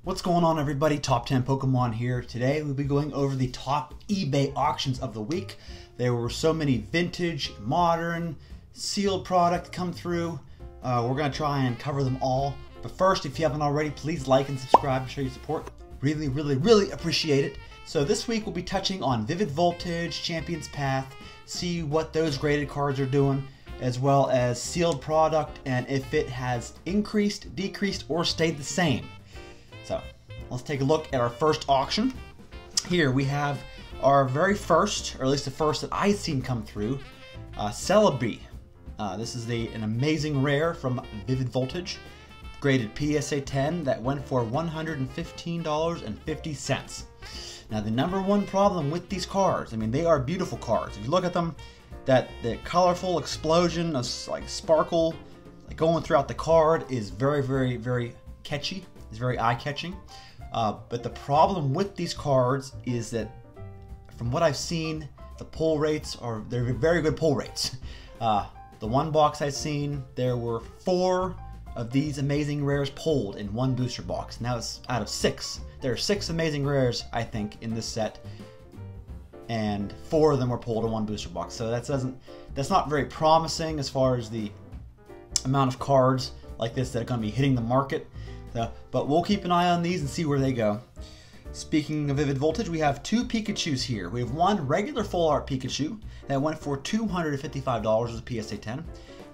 What's going on, everybody? Top 10 Pokemon here. Today we'll be going over the top eBay auctions of the week. There were so many vintage, modern, sealed product come through. We're going to try and cover them all. But first, if you haven't already, please like and subscribe to show your support. Really appreciate it. So this week we'll be touching on Vivid Voltage, Champion's Path, see what those graded cards are doing, as well as sealed product and if it has increased, decreased, or stayed the same. So let's take a look at our first auction. Here we have our very first, or at least the first that I've seen come through, Celebi. This is an amazing rare from Vivid Voltage, graded PSA 10 that went for $115.50. Now the number one problem with these cards, I mean, they are beautiful cards. If you look at them, the colorful explosion of like sparkle going throughout the card is very catchy. It's very eye-catching. But the problem with these cards is that, from what I've seen, the pull rates they're very good pull rates. The one box I've seen, there were 4 of these amazing rares pulled in one booster box. Now it's out of 6. There are 6 amazing rares, I think, in this set, and 4 of them were pulled in one booster box. So that's not very promising as far as the amount of cards like this that are going to be hitting the market. But we'll keep an eye on these and see where they go. Speaking of Vivid Voltage, we have 2 Pikachus here. We have one regular full art Pikachu that went for $255 as a PSA 10.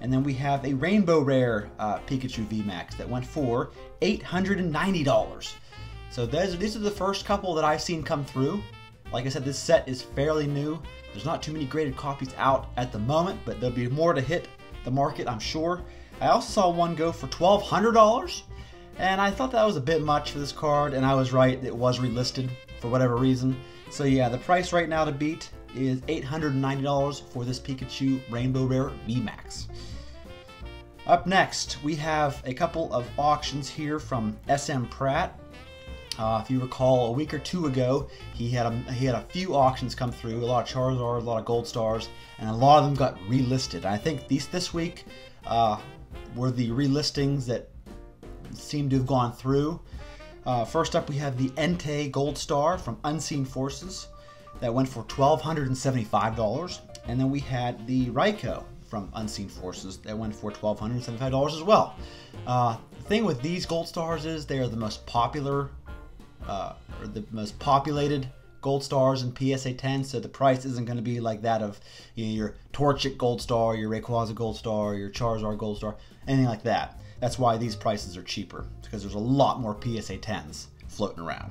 And then we have a Rainbow Rare Pikachu VMAX that went for $890. So these are the first couple that I've seen come through. Like I said, this set is fairly new. There's not too many graded copies out at the moment, but there'll be more to hit the market, I'm sure. I also saw one go for $1,200. And I thought that was a bit much for this card, and I was right, it was relisted for whatever reason. So yeah, the price right now to beat is $890 for this Pikachu Rainbow Rare VMAX. Up next, we have a couple of auctions here from SM Pratt. If you recall, a week or 2 ago, he had a few auctions come through, a lot of Charizard, a lot of Gold Stars, and a lot of them got relisted. I think this week were the relistings that seem to have gone through. First up, we have the Entei Gold Star from Unseen Forces that went for $1,275, and then we had the Raikou from Unseen Forces that went for $1,275 as well. The thing with these Gold Stars is they are the most popular, or the most populated Gold Stars in PSA 10, so the price isn't going to be like that of your Torchic Gold Star, your Rayquaza Gold Star, your Charizard Gold Star, anything like that. That's why these prices are cheaper, because there's a lot more PSA 10s floating around.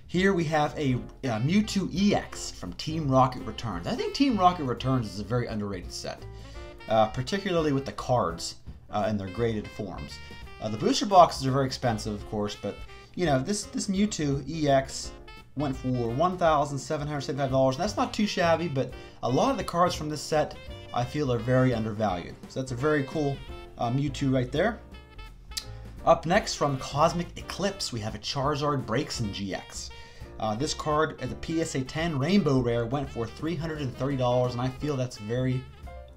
Here we have a Mewtwo EX from Team Rocket Returns. I think Team Rocket Returns is a very underrated set, particularly with the cards in their graded forms. The booster boxes are very expensive, of course, but you know, this Mewtwo EX went for $1,775, and that's not too shabby, but a lot of the cards from this set I feel are very undervalued. So that's a very cool Mewtwo right there. Up next, from Cosmic Eclipse, we have a Charizard Breaks in GX. This card, as a PSA 10 Rainbow Rare, went for $330, and I feel that's very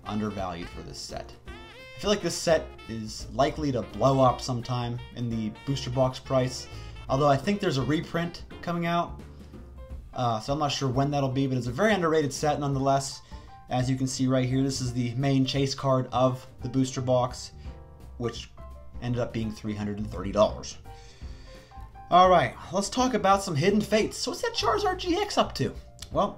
undervalued for this set. I feel like this set is likely to blow up sometime in the booster box price, although I think there's a reprint coming out, so I'm not sure when that'll be, but it's a very underrated set nonetheless. As you can see right here, this is the main chase card of the booster box, which ended up being $330. Alright, let's talk about some hidden fates. So what's that Charizard Gx up to? Well,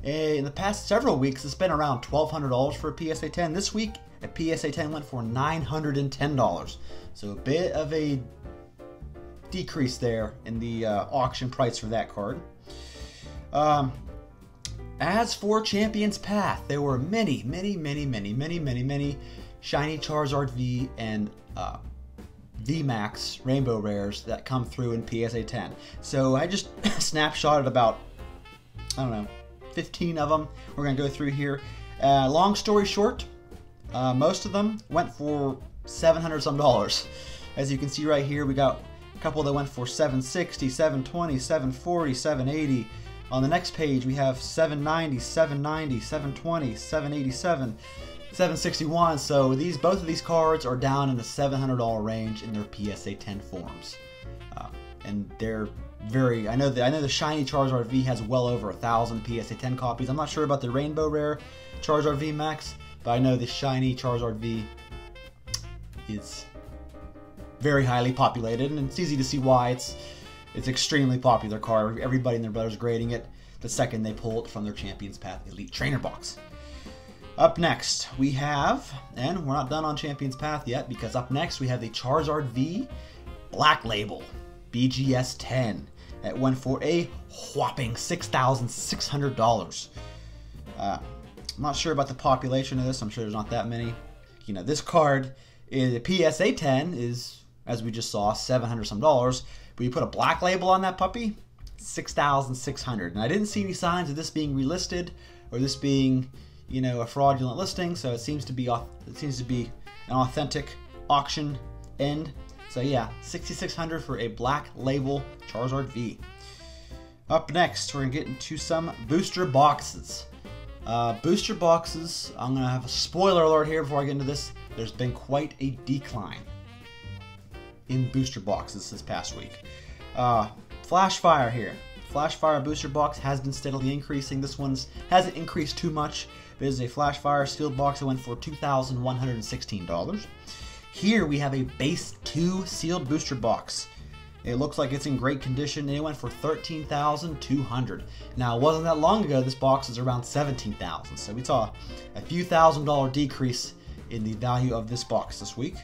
in the past several weeks, it's been around $1,200 for a PSA 10. This week, a PSA 10 went for $910. So a bit of a decrease there in the auction price for that card. As for Champion's Path, there were many shiny Charizard V and VMAX Rainbow Rares that come through in PSA 10. So I just snapshotted about, I don't know, 15 of them. We're going to go through here. Long story short, most of them went for $700 some. As you can see right here, we got a couple that went for $760, $720, $740, $780. On the next page, we have $790, $790, $720, $787, $761. So both of these cards are down in the $700 range in their PSA 10 forms. and they're very. I know the shiny Charizard V has well over 1,000 PSA 10 copies. I'm not sure about the Rainbow Rare Charizard V Max, but I know the shiny Charizard V is very highly populated, and it's easy to see why. It's extremely popular card. Everybody and their brothers grading it the second they pull it from their Champions Path Elite Trainer box. Up next, we have, and we're not done on Champions Path yet, because up next we have the Charizard V Black Label BGS 10. It went for a whopping $6,600. I'm not sure about the population of this. I'm sure there's not that many. You know, this card is a PSA 10 is, as we just saw, $700 some. But you put a Black Label on that puppy, $6,600. And I didn't see any signs of this being relisted or this being, you know, a fraudulent listing. So it seems to be an authentic auction end. So yeah, $6,600 for a Black Label Charizard V. Up next, we're gonna get into some booster boxes. Booster boxes, I'm gonna have a spoiler alert here before I get into this. There's been quite a decline in booster boxes this past week. Flash Fire here. Flash Fire booster box has been steadily increasing. This one's hasn't increased too much. It is a Flash Fire sealed box that went for $2,116. Here we have a base 2 sealed booster box. It looks like it's in great condition, and it went for $13,200. Now, it wasn't that long ago this box was around $17,000, so we saw a few $1,000 decrease in the value of this box this week.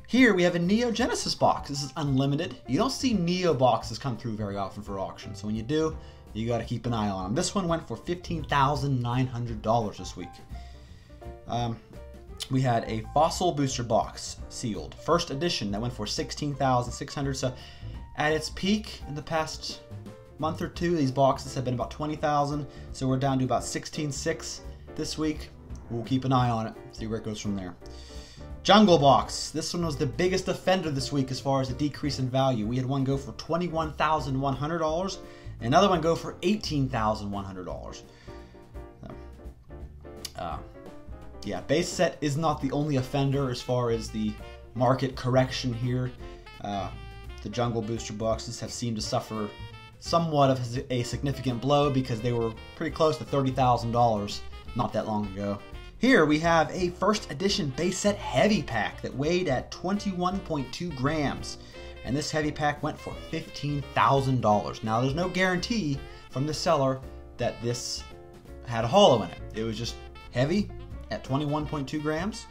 Here we have a Neogenesis box. This is unlimited. You don't see Neo boxes come through very often for auction, so when you do, you got to keep an eye on them. This one went for $15,900 this week. We had a Fossil booster box sealed, first edition, that went for $16,600. So at its peak in the past month or two, these boxes have been about $20,000. So we're down to about $16,600 this week. We'll keep an eye on it, see where it goes from there. Jungle box. This one was the biggest offender this week as far as a decrease in value. We had one go for $21,100, another one go for $18,100. Yeah, base set is not the only offender as far as the market correction here. The Jungle booster boxes have seemed to suffer somewhat of a significant blow because they were pretty close to $30,000 not that long ago. Here we have a first edition base set heavy pack that weighed at 21.2 grams. And this heavy pack went for $15,000. Now there's no guarantee from the seller that this had a hollow in it. It was just heavy at 21.2 grams.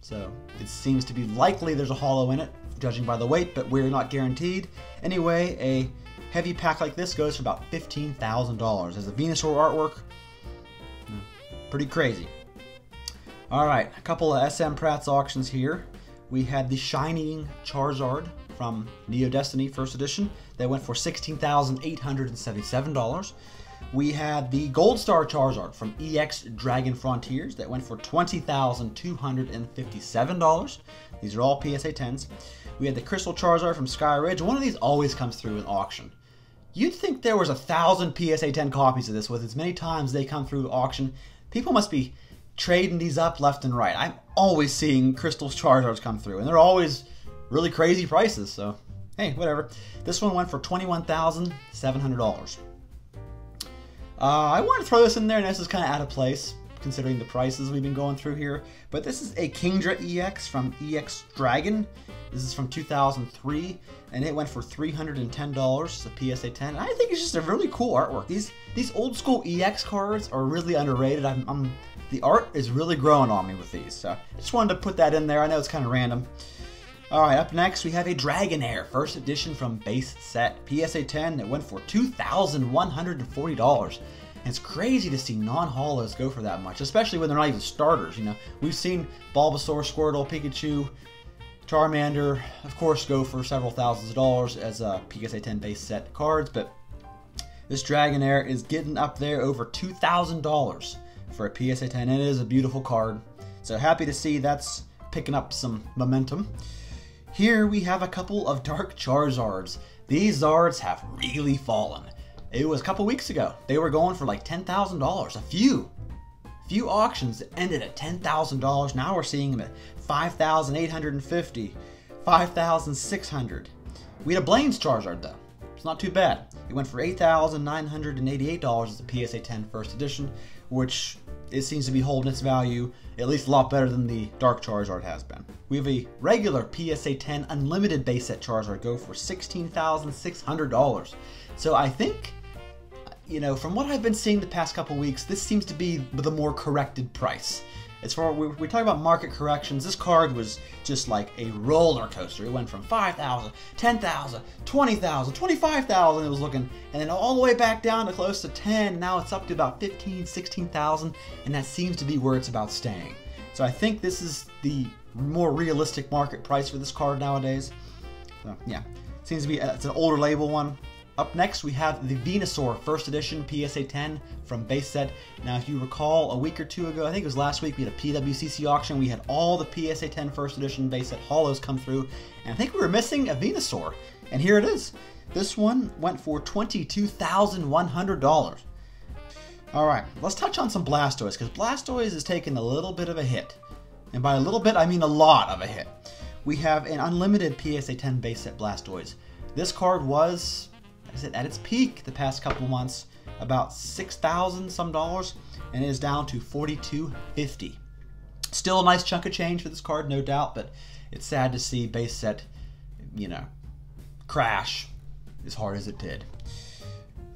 So it seems to be likely there's a hollow in it, judging by the weight, but we're not guaranteed. Anyway, a heavy pack like this goes for about $15,000. As a Venusaur artwork, pretty crazy. Alright, a couple of SM Pratt's auctions here. We had the Shining Charizard from Neo Destiny First Edition that went for $16,877. We had the Gold Star Charizard from EX Dragon Frontiers that went for $20,257. These are all PSA 10s. We had the Crystal Charizard from Sky Ridge. One of these always comes through in auction. You'd think there was 1,000 PSA 10 copies of this with as many times they come through auction. People must be trading these up left and right. I'm always seeing Crystal Charizards come through, and they're always really crazy prices, so hey, whatever. This one went for $21,700. I want to throw this in there, and this is kind of out of place considering the prices we've been going through here, but this is a Kingdra EX from EX Dragon. This is from 2003, and it went for $310. It's a PSA 10. And I think it's just a really cool artwork. These old school EX cards are really underrated. The art is really growing on me with these, so I just wanted to put that in there. I know it's kind of random. Alright, up next we have a Dragonair, first edition from base set, PSA 10, that went for $2,140. And it's crazy to see non-hollows go for that much, especially when they're not even starters. You know, we've seen Bulbasaur, Squirtle, Pikachu, Charmander, of course, go for several thousands of dollars as PSA 10 base set cards, but this Dragonair is getting up there over $2,000 for a PSA 10. It is a beautiful card, so happy to see that's picking up some momentum. Here we have a couple of Dark Charizards. These Zards have really fallen. It was a couple weeks ago. They were going for like $10,000. A few auctions that ended at $10,000. Now we're seeing them at $5,850, $5,600. We had a Blaine's Charizard though. It's not too bad. It went for $8,988 as a PSA 10 first edition, which it seems to be holding its value at least a lot better than the Dark Charizard has been. We have a regular PSA 10 Unlimited base set Charizard go for $16,600. So I think, you know, from what I've been seeing the past couple weeks, this seems to be the more corrected price. As far as we talk about market corrections, this card was just like a roller coaster. It went from 5,000, 10,000, 20,000, 25,000 it was looking, and then all the way back down to close to 10. Now it's up to about 15, 16,000, and that seems to be where it's about staying. So I think this is the more realistic market price for this card nowadays. So yeah, seems to be, it's an older label one. Up next, we have the Venusaur First Edition PSA 10 from base set. Now, if you recall, a week or two ago, I think it was last week, we had a PWCC auction. We had all the PSA 10 First Edition base set holos come through, and I think we were missing a Venusaur, and here it is. This one went for $22,100. All right, let's touch on some Blastoise, because Blastoise is taking a little bit of a hit. And by a little bit, I mean a lot of a hit. We have an unlimited PSA 10 base set Blastoise. This card was, at its peak the past couple months, about $6,000 some dollars, and it is down to $4,250. Still a nice chunk of change for this card, no doubt, but it's sad to see base set, you know, crash as hard as it did.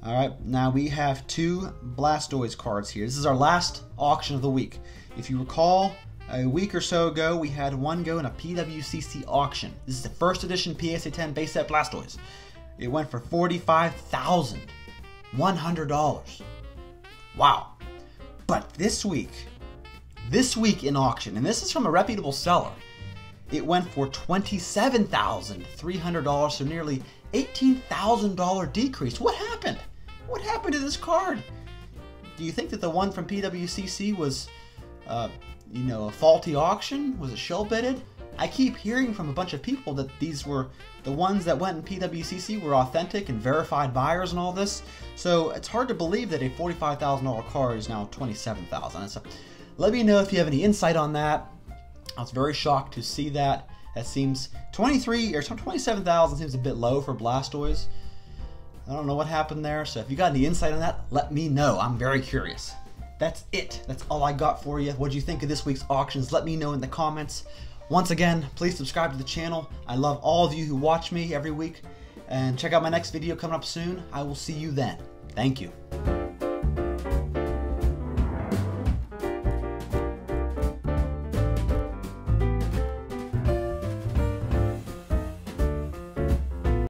All right, now we have two Blastoise cards here. This is our last auction of the week. If you recall, a week or so ago, we had one go in a PWCC auction. This is the first edition PSA 10 base set Blastoise. It went for $45,100. Wow. But this week in auction, and this is from a reputable seller, it went for $27,300, so nearly $18,000 decrease. What happened? What happened to this card? Do you think that the one from PWCC was, you know, a faulty auction? Was it shill bidded? I keep hearing from a bunch of people that these were the ones that went in PWCC were authentic and verified buyers and all this. So it's hard to believe that a $45,000 card is now $27,000. So let me know if you have any insight on that. I was very shocked to see that. That seems $27,000 seems a bit low for Blastoise. I don't know what happened there. So if you got any insight on that, let me know. I'm very curious. That's it. That's all I got for you. What do you think of this week's auctions? Let me know in the comments. Once again, please subscribe to the channel. I love all of you who watch me every week. And check out my next video coming up soon. I will see you then. Thank you.